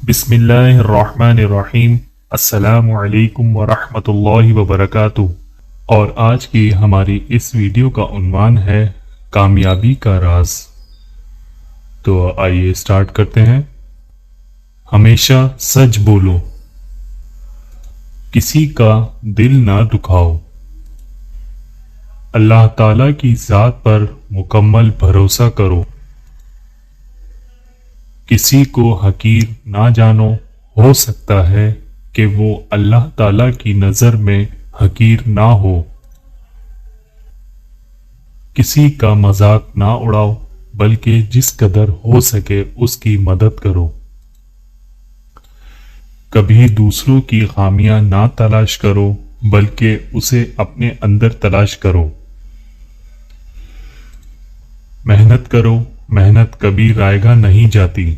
بسم اللہ الرحمن الرحیم۔ السلام علیکم ورحمۃ اللہ وبرکاتہ۔ اور آج کی ہماری اس ویڈیو کا عنوان ہے کامیابی کا راز۔ تو آئیے سٹارٹ کرتے ہیں۔ ہمیشہ سچ بولو، کسی کا دل نہ دکھاؤ، اللہ تعالی کی ذات پر مکمل بھروسہ کرو، کسی کو حقیر نہ جانو، ہو سکتا ہے کہ وہ اللہ تعالی کی نظر میں حقیر نہ ہو۔ کسی کا مذاق نہ اڑاؤ، بلکہ جس قدر ہو سکے اس کی مدد کرو۔ کبھی دوسروں کی خامیاں نہ تلاش کرو، بلکہ اسے اپنے اندر تلاش کرو۔ محنت کرو، محنت کبھی رائیگاں نہیں جاتی۔